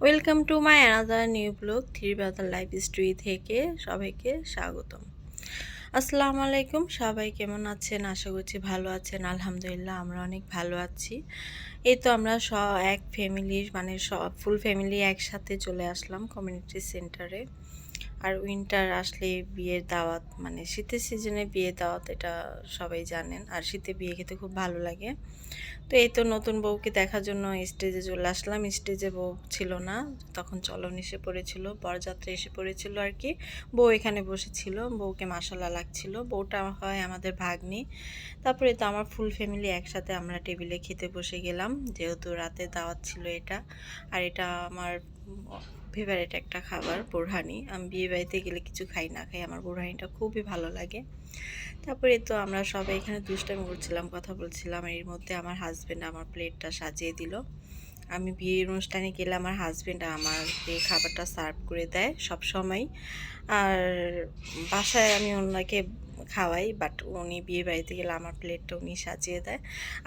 Welcome to my another new blog three brother life story থেকে সবাইকে স্বাগতম। আসসালামু আলাইকুম। সবাই কেমন আছেন? আশা করছি ভালো আছেন। আলহামদুলিল্লাহ আমরা অনেক ভালো আছি। এই তো আমরা এক ফ্যামিলির মানে ফুল ফ্যামিলি একসাথে চলে আসলাম কমিউনিটি সেন্টারে। আর উইন্টার আসলে বিয়ের দাওয়াত, মানে শীতের সিজনে বিয়ের দাওয়াত, এটা সবাই জানেন। আর শীতে বিয়ে খেতে খুব ভালো লাগে। তো এই তো নতুন বউকে দেখার জন্য স্টেজে চলে আসলাম। স্টেজে বউ ছিল না, তখন চলন এসে পড়েছিল, বরযাত্রী এসে পড়েছিল আর কি। বউ এখানে বসেছিল, বউকে মাশাল্লাহ লাগছিল। বউটা হয় আমাদের ভাগ্নি। তারপরে তো আমার ফুল ফ্যামিলি একসাথে আমরা টেবিলে খেতে বসে গেলাম, যেহেতু রাতে দাওয়াত ছিল এটা। আর এটা আমার ফেভারিট একটা খাবার, বোরহানি। আমি বিয়ে বাড়িতে গেলে কিছু খাই না খাই, আমার বোরহানিটা খুবই ভালো লাগে। তারপরে তো আমরা সবাই এখানে দুষ্টামি করছিলাম, কথা বলছিলাম। এর মধ্যে আমার হাজব্যান্ড আমার প্লেটটা সাজিয়ে দিল। আমি বিয়ের অনুষ্ঠানে গেলে আমার হাজব্যান্ড আমাকে খাবারটা সার্ভ করে দেয় সব সময়। আর বাসায় আমি ওনাকে খাওয়াই, বাট উনি বিয়ে বাড়িতে গেলে আমার প্লেটটা উনি সাজিয়ে দেয়।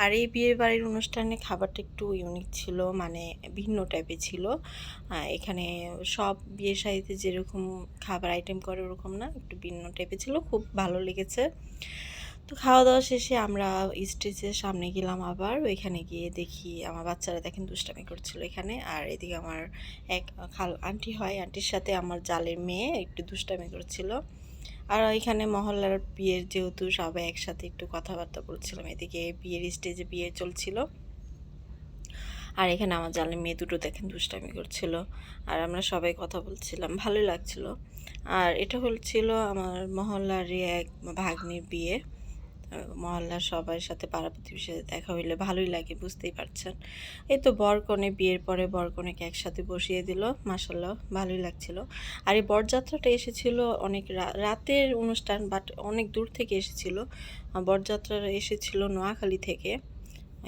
আর এই বিয়ে বাড়ির অনুষ্ঠানে খাবারটা একটু ইউনিক ছিল, মানে ভিন্ন টাইপের ছিল। এখানে সব বিয়ে শাড়িতে যেরকম খাবার আইটেম করে ওরকম না, একটু ভিন্ন টাইপের ছিল, খুব ভালো লেগেছে। তো খাওয়া দাওয়া শেষে আমরা স্টেজের সামনে গেলাম। আবার ওইখানে গিয়ে দেখি আমার বাচ্চারা দেখেন দুষ্টামি করছিল এখানে। আর এদিকে আমার এক আন্টি হয়, আন্টির সাথে আমার জালের মেয়ে একটু দুষ্টামি করছিল। আর এখানে মহল্লার বিয়ের যেহেতু সবাই একসাথে একটু কথাবার্তা বলছিলাম। এদিকে বিয়ের স্টেজে বিয়ে চলছিল। আর এখানে আমার জালের মেয়ে দুটো দেখেন দুষ্টামি করছিল। আর আমরা সবাই কথা বলছিলাম, ভালোই লাগছিল। আর এটা হচ্ছিল আমার মহল্লারই এক ভাগ্নির বিয়ে। মহল্লার সবার সাথে পাড়া প্রতিবেশীর সাথে দেখা হইলে ভালোই লাগে, বুঝতেই পারছেন। এই তো বরকনে বিয়ের পরে বরকনেকে একসাথে বসিয়ে দিল, মাশাল্লাহ ভালোই লাগছিল। আর এই বরযাত্রাটা এসেছিল অনেক রাতের অনুষ্ঠান, বাট অনেক দূর থেকে এসেছিল। বরযাত্রাটা এসেছিল নোয়াখালী থেকে।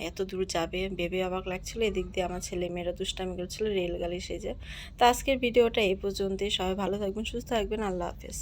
এত দূর যাবে ভেবে অবাক লাগছিল। এদিক দিয়ে আমার ছেলে মেয়েরা দুষ্টামি করছিল রেলগাড়ি সেজে। তো আজকের ভিডিওটা এই পর্যন্তই। সবাই ভালো থাকবেন, সুস্থ থাকবেন। আল্লাহ হাফেজ।